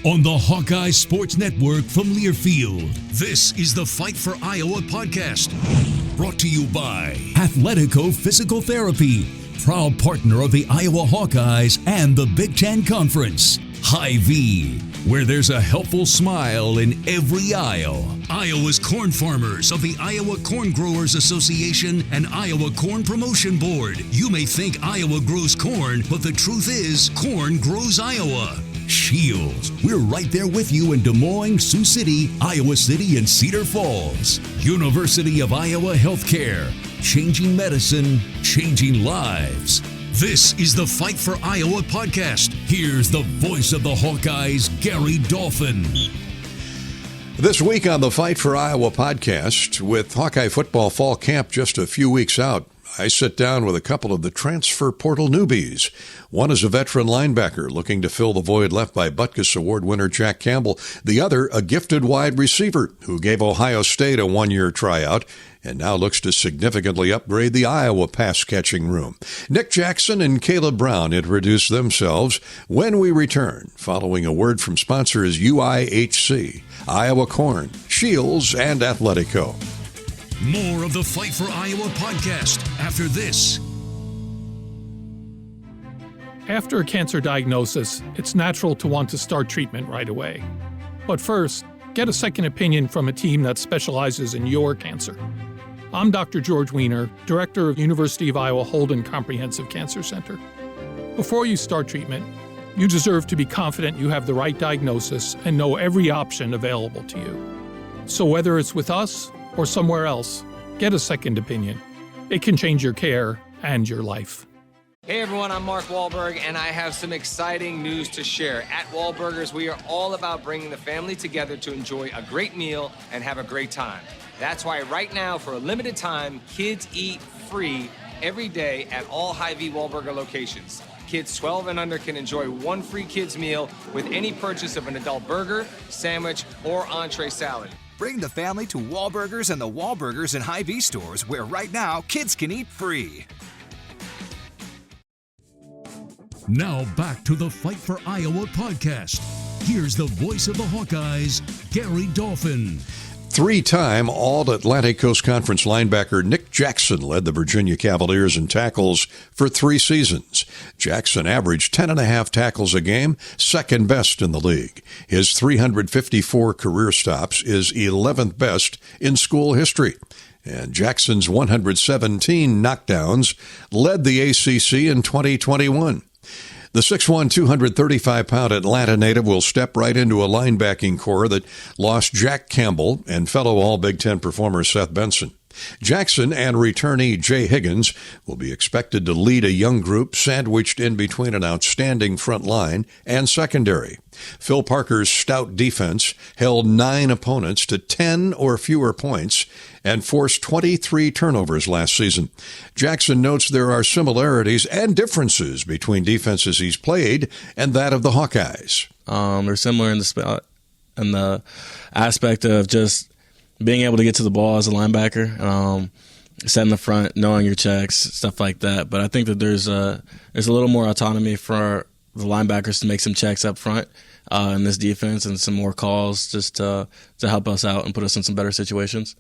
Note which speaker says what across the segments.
Speaker 1: on the Hawkeyes Sports Network from Learfield. This is the Fight for Iowa podcast, brought to you by Athletico Physical Therapy, proud partner of the Iowa Hawkeyes and the Big Ten Conference. Hy-Vee, where there's a helpful smile in every aisle. Iowa's corn farmers of the Iowa Corn Growers Association and Iowa Corn Promotion Board. You may think Iowa grows corn, but the truth is, corn grows Iowa. Shields, we're right there with you in Des Moines, Sioux City, Iowa City, and Cedar Falls. University of Iowa Healthcare, changing medicine, changing lives. This is the Fight for Iowa podcast. Here's the voice of the Hawkeyes, Gary Dolphin.
Speaker 2: This week on the Fight for Iowa podcast, with Hawkeye football fall camp just a few weeks out, I sit down with a couple of the transfer portal newbies. One is a veteran linebacker looking to fill the void left by Butkus Award winner Jack Campbell. The other, a gifted wide receiver who gave Ohio State a one-year tryout and now looks to significantly upgrade the Iowa pass-catching room. Nick Jackson and Kaleb Brown introduce themselves when we return, following a word from sponsors UIHC, Iowa Corn, Shields, and Athletico.
Speaker 1: More of the Fight for Iowa podcast after this.
Speaker 3: After a cancer diagnosis, it's natural to want to start treatment right away. But first, get a second opinion from a team that specializes in your cancer. I'm Dr. George Weiner, Director of University of Iowa Holden Comprehensive Cancer Center. Before you start treatment, you deserve to be confident you have the right diagnosis and know every option available to you. So whether it's with us or somewhere else, get a second opinion. It can change your care and your life.
Speaker 4: Hey everyone, I'm Mark Wahlberg, and I have some exciting news to share. At Wahlburgers, we are all about bringing the family together to enjoy a great meal and have a great time. That's why right now, for a limited time, kids eat free every day at all Hy-Vee Wahlburger locations. Kids 12 and under can enjoy one free kids meal with any purchase of an adult burger, sandwich, or entree salad.
Speaker 5: Bring the family to Wahlburgers and the Wahlburgers and Hy-Vee stores, where right now kids can eat free.
Speaker 1: Now back to the Fight for Iowa podcast. Here's the voice of the Hawkeyes, Gary Dolphin.
Speaker 2: Three-time All-Atlantic Coast Conference linebacker Nick Jackson led the Virginia Cavaliers in tackles for 3 seasons. Jackson averaged 10.5 tackles a game, second best in the league. His 354 career stops is 11th best in school history. And Jackson's 117 knockdowns led the ACC in 2021. The 6'1", 235-pound Atlanta native will step right into a linebacking core that lost Jack Campbell and fellow All-Big Ten performer Seth Benson. Jackson and returnee Jay Higgins will be expected to lead a young group sandwiched in between an outstanding front line and secondary. Phil Parker's stout defense held 9 opponents to 10 or fewer points and forced 23 turnovers last season. Jackson notes there are similarities and differences between defenses he's played and that of the Hawkeyes.
Speaker 6: They're similar in the aspect of just being able to get to the ball as a linebacker, setting the front, knowing your checks, stuff like that. But I think that there's a little more autonomy for the linebackers to make some checks up front in this defense and some more calls just to help us out and put us in some better situations.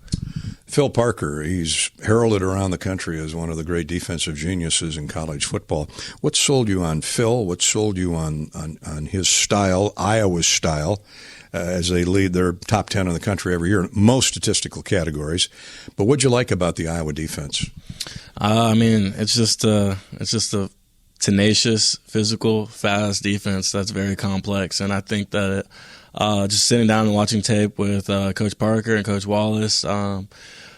Speaker 2: Phil Parker, he's heralded around the country as one of the great defensive geniuses in college football. What sold you on Phil? What sold you on his style, Iowa's style, as they lead their top 10 in the country every year in most statistical categories? But what'd you like about the Iowa defense?
Speaker 6: It's just a tenacious, physical, fast defense that's very complex. And I think that just sitting down and watching tape with Coach Parker and Coach Wallace,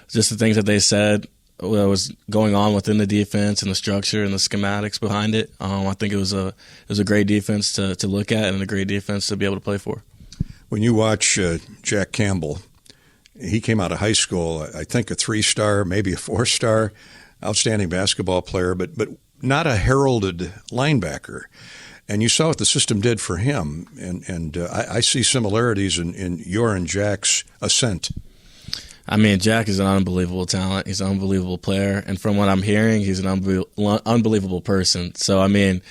Speaker 6: just the things that they said what was going on within the defense and the structure and the schematics behind it, I think it was a great defense to look at and a great defense to be able to play for.
Speaker 2: When you watch Jack Campbell, he came out of high school, I think a 3-star, maybe a 4-star, outstanding basketball player, but not a heralded linebacker. And you saw what the system did for him, and I see similarities in your and Jack's ascent.
Speaker 6: I mean, Jack is an unbelievable talent. He's an unbelievable player. And from what I'm hearing, he's an unbelievable person. So, I mean,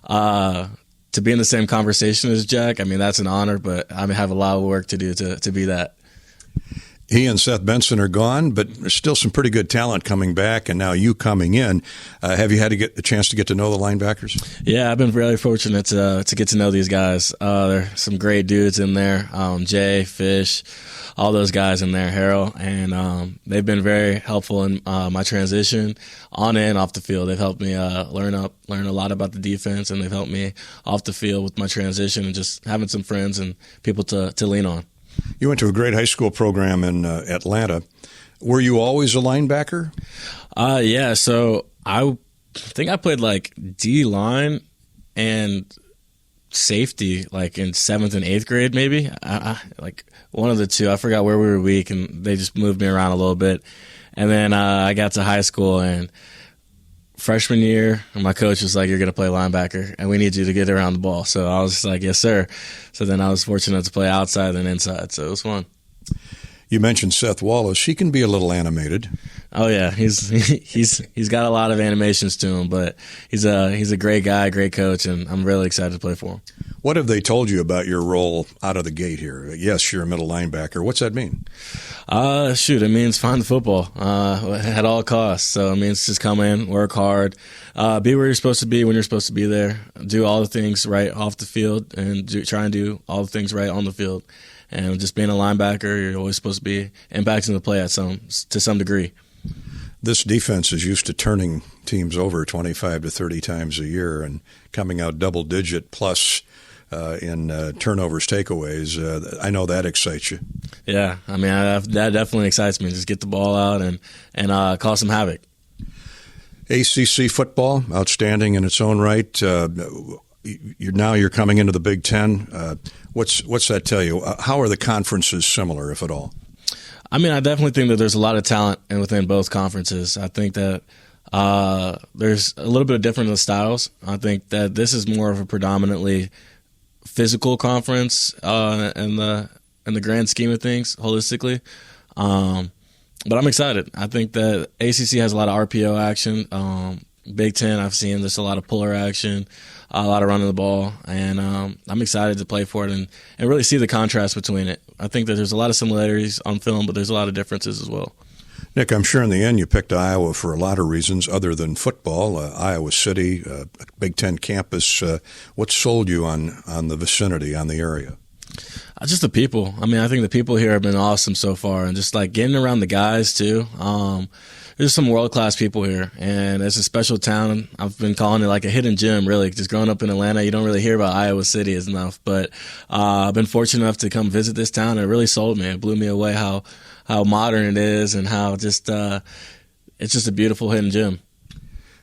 Speaker 6: to to be in the same conversation as Jack, I mean, that's an honor, but I have a lot of work to do to be that.
Speaker 2: He and Seth Benson are gone, but there's still some pretty good talent coming back, and now you coming in. Have you had to get a chance to get to know the linebackers?
Speaker 6: Yeah, I've been really fortunate to get to know these guys. There are some great dudes in there, Jay, Fish, all those guys in there, Harold, and they've been very helpful in my transition on and off the field. They've helped me learn a lot about the defense, and they've helped me off the field with my transition and just having some friends and people to lean on.
Speaker 2: You went to a great high school program in Atlanta. Were you always a linebacker?
Speaker 6: Yeah, so I think I played like D-line and safety like in 7th and 8th grade maybe. Like one of the two. I forgot where we were weak, and they just moved me around a little bit. And then I got to high school, and freshman year, my coach was like, "You're going to play linebacker, and we need you to get around the ball." So I was just like, "Yes, sir." So then I was fortunate to play outside and inside, so it was fun.
Speaker 2: You mentioned Seth Wallace. He can be a little animated.
Speaker 6: Oh yeah, he's got a lot of animations to him, but he's a great guy, great coach, and I'm really excited to play for him.
Speaker 2: What have they told you about your role out of the gate here? Yes, you're a middle linebacker. What's that mean?
Speaker 6: It means find the football at all costs. So it means just come in, work hard, be where you're supposed to be when you're supposed to be there, do all the things right off the field, and try and do all the things right on the field. And just being a linebacker, you're always supposed to be impacting the play to some degree.
Speaker 2: This defense is used to turning teams over 25 to 30 times a year and coming out double-digit plus in turnovers, takeaways. I know that excites you.
Speaker 6: Yeah, I mean, that definitely excites me. Just get the ball out and cause some havoc.
Speaker 2: ACC football, outstanding in its own right. You're coming into the Big Ten. What's that tell you? How are the conferences similar, if at all?
Speaker 6: I mean, I definitely think that there's a lot of talent within both conferences. I think that there's a little bit of different in the styles. I think that this is more of a predominantly physical conference in the grand scheme of things, holistically. But I'm excited. I think that ACC has a lot of RPO action. Big Ten, I've seen there's a lot of puller action, a lot of running the ball, and I'm excited to play for it and really see the contrast between it. I think that there's a lot of similarities on film, but there's a lot of differences as well.
Speaker 2: Nick, I'm sure in the end you picked Iowa for a lot of reasons other than football. Iowa City, Big Ten campus. What sold you on the vicinity, on the area?
Speaker 6: Just the people. I mean, I think the people here have been awesome so far, and just like getting around the guys too. There's some world-class people here, and it's a special town. I've been calling it like a hidden gem, really. Just growing up in Atlanta, you don't really hear about Iowa City as enough. But I've been fortunate enough to come visit this town, and it really sold me. It blew me away how modern it is and how just it's just a beautiful hidden gem.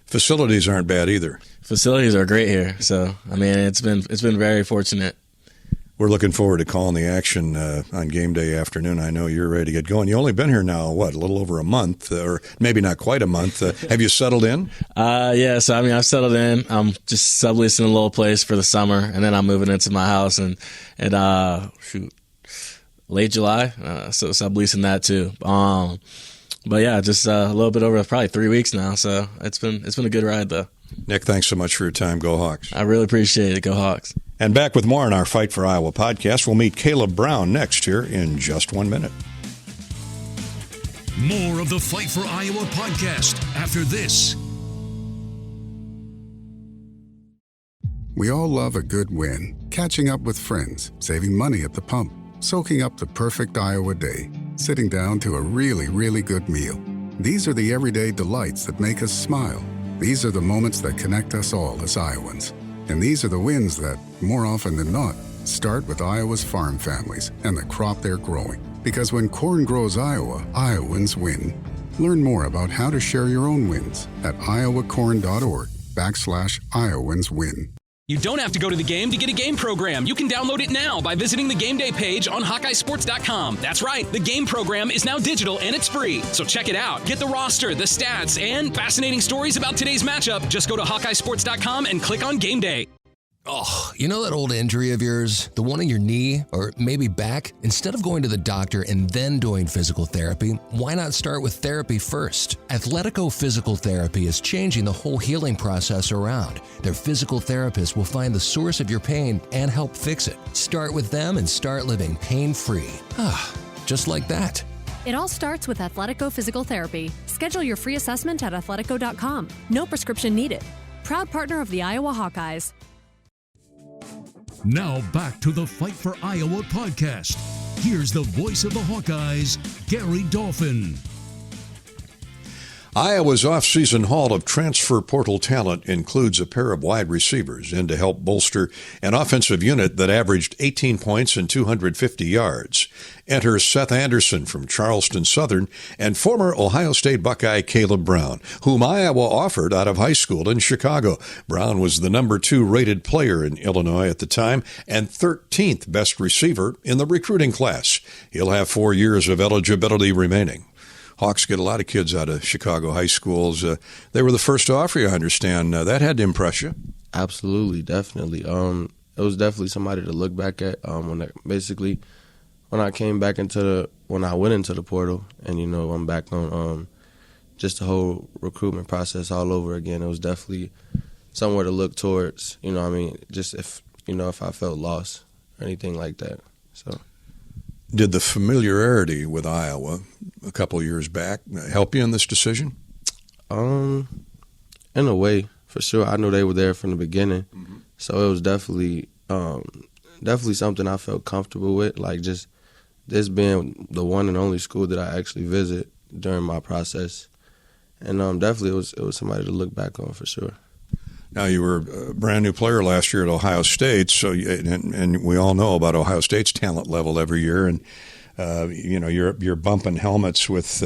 Speaker 2: Facilities aren't bad either.
Speaker 6: Facilities are great here. So, I mean, it's been very fortunate.
Speaker 2: We're looking forward to calling the action on game day afternoon. I know you're ready to get going. You've only been here now, a little over a month, or maybe not quite a month. Have you settled in?
Speaker 6: Yeah, so I mean, I've settled in. I'm just subleasing a little place for the summer, and then I'm moving into my house and late July, so subleasing that too. But yeah, just a little bit over probably 3 weeks now, so it's been a good ride though.
Speaker 2: Nick, thanks so much for your time. Go Hawks.
Speaker 6: I really appreciate it. Go Hawks.
Speaker 2: And back with more on our Fight for Iowa podcast. We'll meet Kaleb Brown next here in just 1 minute.
Speaker 1: More of the Fight for Iowa podcast after this.
Speaker 7: We all love a good win. Catching up with friends, saving money at the pump, soaking up the perfect Iowa day, sitting down to a really, really good meal. These are the everyday delights that make us smile. These are the moments that connect us all as Iowans. And these are the wins that, more often than not, start with Iowa's farm families and the crop they're growing. Because when corn grows Iowa, Iowans win. Learn more about how to share your own wins at iowacorn.org/IowansWin.
Speaker 8: You don't have to go to the game to get a game program. You can download it now by visiting the Game Day page on HawkeyeSports.com. That's right, the game program is now digital and it's free. So check it out. Get the roster, the stats, and fascinating stories about today's matchup. Just go to HawkeyeSports.com and click on Game Day.
Speaker 9: Oh, you know that old injury of yours? The one in your knee or maybe back? Instead of going to the doctor and then doing physical therapy, why not start with therapy first? Athletico Physical Therapy is changing the whole healing process around. Their physical therapists will find the source of your pain and help fix it. Start with them and start living pain-free. Just like that.
Speaker 10: It all starts with Athletico Physical Therapy. Schedule your free assessment at athletico.com. No prescription needed. Proud partner of the Iowa Hawkeyes.
Speaker 1: Now back to the Fight for Iowa podcast. Here's the voice of the Hawkeyes, Gary Dolphin.
Speaker 2: Iowa's off-season haul of transfer portal talent includes a pair of wide receivers in to help bolster an offensive unit that averaged 18 points and 250 yards. Enter Seth Anderson from Charleston Southern and former Ohio State Buckeye Kaleb Brown, whom Iowa offered out of high school in Chicago. Brown was the number 2 rated player in Illinois at the time and 13th best receiver in the recruiting class. He'll have 4 years of eligibility remaining. Hawks get a lot of kids out of Chicago high schools. They were the first to offer you, I understand. That had to impress you.
Speaker 11: Absolutely, definitely. It was definitely somebody to look back at. When I went into the portal, and I'm back on just the whole recruitment process all over again. It was definitely somewhere to look towards. Just if I felt lost or anything like that. So.
Speaker 2: Did the familiarity with Iowa a couple of years back help you in this decision?
Speaker 11: In a way, for sure. I knew they were there from the beginning, so it was definitely something I felt comfortable with. Like just this being the one and only school that I actually visit during my process, and definitely it was somebody to look back on for sure.
Speaker 2: Now, you were a brand new player last year at Ohio State, so and we all know about Ohio State's talent level every year, and you're bumping helmets with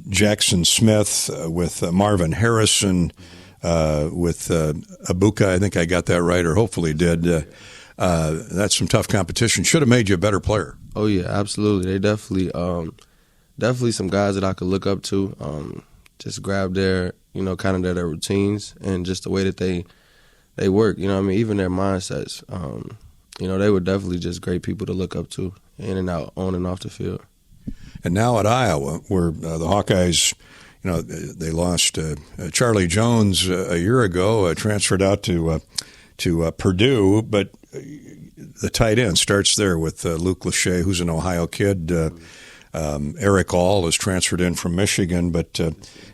Speaker 2: Jackson Smith, with Marvin Harrison, with Abuka. I think I got that right, or hopefully did. That's some tough competition. Should have made you a better player.
Speaker 11: Oh yeah, absolutely. They definitely some guys that I could look up to. Just grab their kind of their routines and just the way that they work, even their mindsets. They were definitely just great people to look up to in and out, on and off the field.
Speaker 2: And now at Iowa, where the Hawkeyes, they lost Charlie Jones a year ago, transferred out to Purdue, but the tight end starts there with Luke Lachey, who's an Ohio kid. Eric All is transferred in from Michigan, but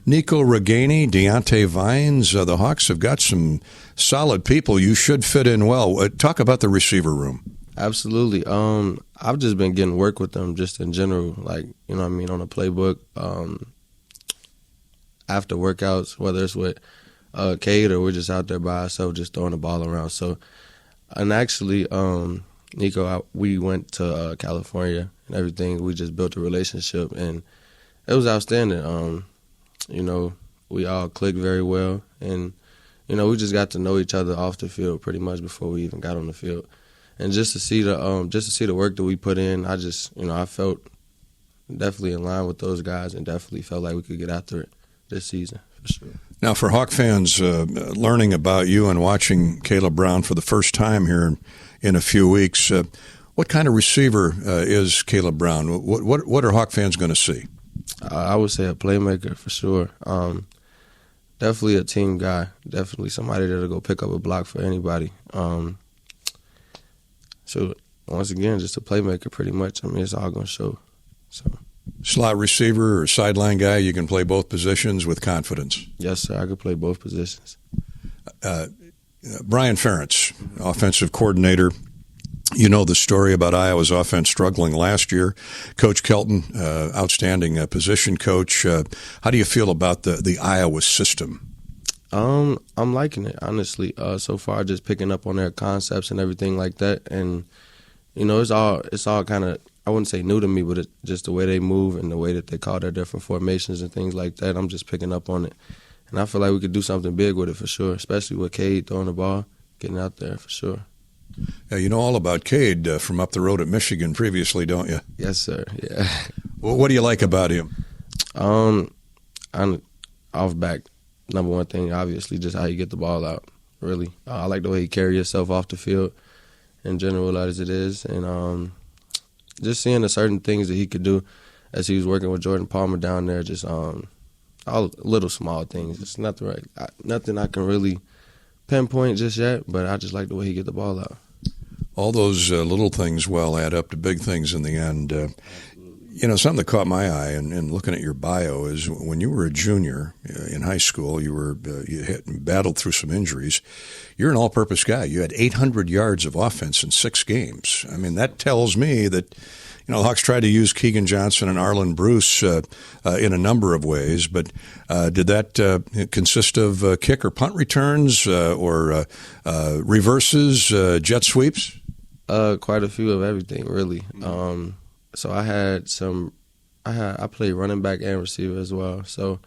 Speaker 2: Nico Reganey, Deontay Vines, the Hawks have got some solid people. You should fit in well. Talk about the receiver room.
Speaker 11: Absolutely. I've just been getting work with them just in general, like, on the playbook, after workouts, whether it's with Cade or we're just out there by ourselves just throwing the ball around. So, and actually, Nico, we went to California and everything. We just built a relationship, and it was outstanding. We all clicked very well, and we just got to know each other off the field pretty much before we even got on the field. And just to see the work that we put in, I just I felt definitely in line with those guys, and definitely felt like we could get after it this season for sure.
Speaker 2: Now, for Hawk fans learning about you and watching Kaleb Brown for the first time here in a few weeks, what kind of receiver is Kaleb Brown? What are Hawk fans going to see?
Speaker 11: I would say a playmaker for sure. Definitely a team guy. Definitely somebody that'll go pick up a block for anybody. So once again, just a playmaker pretty much. It's all going to show. So.
Speaker 2: Slot receiver or sideline guy, you can play both positions with confidence.
Speaker 11: Yes, sir. I could play both positions.
Speaker 2: Brian Ferentz, offensive coordinator. You know the story about Iowa's offense struggling last year. Coach Kelton, outstanding position coach. How do you feel about the Iowa system?
Speaker 11: I'm liking it, honestly. So far, just picking up on their concepts and everything like that. And, it's all kind of, I wouldn't say new to me, but it's just the way they move and the way that they call their different formations and things like that. I'm just picking up on it. And I feel like we could do something big with it for sure, especially with Cade throwing the ball, getting out there for sure.
Speaker 2: You know all about Cade from up the road at Michigan previously, don't you?
Speaker 11: Yes, sir. Yeah.
Speaker 2: Well, what do you like about him?
Speaker 11: I'm off back. Number one thing, obviously, just how you get the ball out. really. I like the way he carries himself off the field in general as it is. And just seeing the certain things that he could do as he was working with Jordan Palmer down there, just all little small things. It's nothing I can really pinpoint just yet, but I just like the way he get the ball out.
Speaker 2: All those little things add up to big things in the end. Something that caught my eye in looking at your bio is when you were a junior in high school, you battled through some injuries. You're an all-purpose guy. You had 800 yards of offense in 6 games. I mean, that tells me that the Hawks tried to use Keegan Johnson and Arlen Bruce in a number of ways, but did that consist of kick or punt returns or reverses, jet sweeps?
Speaker 11: Quite a few of everything, really. So I played running back and receiver as well. So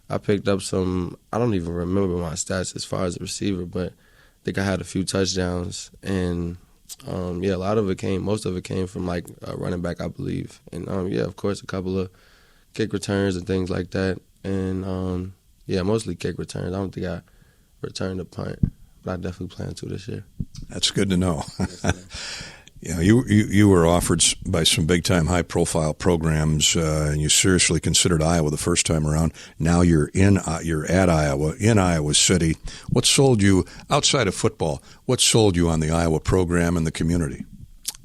Speaker 11: I picked up I don't even remember my stats as far as a receiver, but I think I had a few touchdowns. And, most of it came from like a running back, I believe. And, of course, a couple of kick returns and things like that. And, mostly kick returns. I don't think I returned a punt, but I definitely plan to this year.
Speaker 2: That's good to know. You were offered by some big-time, high-profile programs, and you seriously considered Iowa the first time around. Now you're at Iowa, in Iowa City. What sold you, outside of football, what sold you on the Iowa program and the community?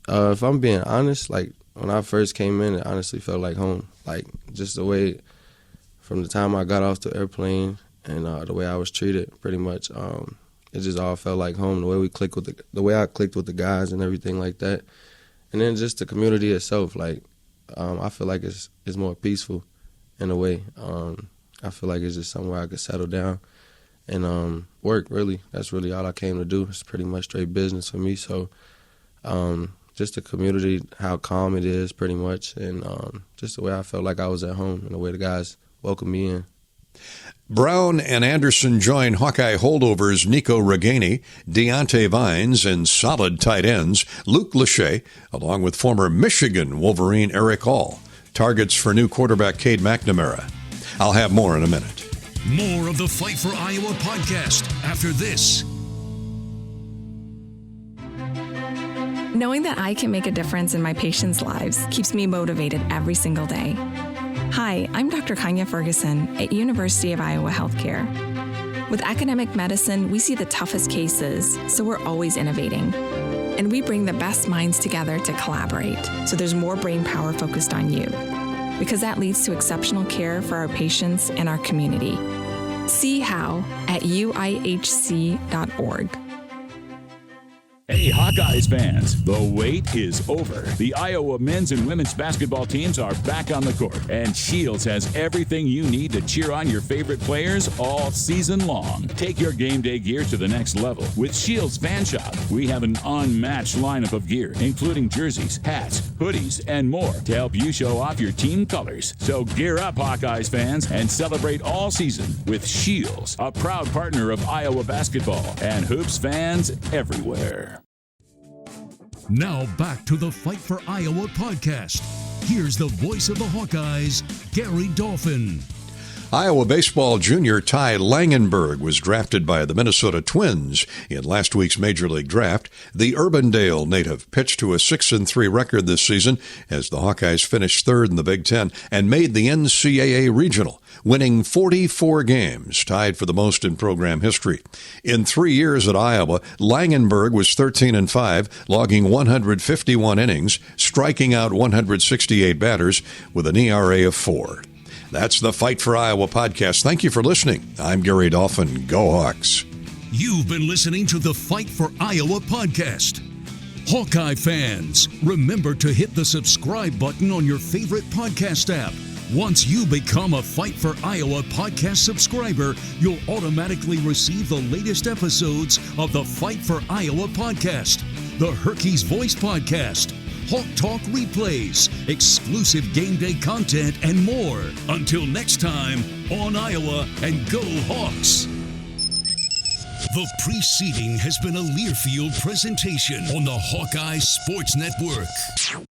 Speaker 11: If I'm being honest, like, when I first came in, it honestly felt like home. Like, just the way, from the time I got off the airplane and the way I was treated, pretty much, it just all felt like home. The way we clicked with the way I clicked with the guys and everything like that, and then just the community itself. Like, I feel like it's more peaceful in a way. I feel like it's just somewhere I could settle down and work. Really, that's really all I came to do. It's pretty much straight business for me. So, just the community, how calm it is, pretty much, and just the way I felt like I was at home and the way the guys welcomed me in.
Speaker 2: Brown and Anderson join Hawkeye holdovers Nico Reganey, Deontay Vines, and solid tight ends Luke Lachey, along with former Michigan Wolverine Eric Hall. Targets for new quarterback Cade McNamara. I'll have more in a minute.
Speaker 1: More of the Fight for Iowa podcast after this.
Speaker 12: Knowing that I can make a difference in my patients' lives keeps me motivated every single day. Hi, I'm Dr. Kanya Ferguson at University of Iowa Healthcare. With academic medicine, we see the toughest cases, so we're always innovating. And we bring the best minds together to collaborate, so there's more brain power focused on you. Because that leads to exceptional care for our patients and our community. See how at uihc.org.
Speaker 13: Hey, Hawkeyes fans, the wait is over. The Iowa men's and women's basketball teams are back on the court, and Shields has everything you need to cheer on your favorite players all season long. Take your game day gear to the next level with Shields Fan Shop. We have an unmatched lineup of gear, including jerseys, hats, hoodies, and more to help you show off your team colors. So gear up, Hawkeyes fans, and celebrate all season with Shields, a proud partner of Iowa basketball and hoops fans everywhere.
Speaker 1: Now back to the Fight for Iowa podcast. Here's the voice of the Hawkeyes, Gary Dolphin.
Speaker 2: Iowa baseball junior Ty Langenberg was drafted by the Minnesota Twins in last week's Major League Draft. The Urbandale native pitched to a 6-3 record this season as the Hawkeyes finished third in the Big Ten and made the NCAA Regional, winning 44 games, tied for the most in program history. In 3 years at Iowa, Langenberg was 13-5, logging 151 innings, striking out 168 batters with an ERA of 4. That's the Fight for Iowa podcast. Thank you for listening. I'm Gary Dolphin. Go Hawks.
Speaker 1: You've been listening to the Fight for Iowa podcast. Hawkeye fans, remember to hit the subscribe button on your favorite podcast app. Once you become a Fight for Iowa podcast subscriber, you'll automatically receive the latest episodes of the Fight for Iowa podcast, the Hawkeyes Voice podcast, Hawk Talk replays, exclusive game day content, and more. Until next time, on Iowa, and go Hawks! The preceding has been a Learfield presentation on the Hawkeye Sports Network.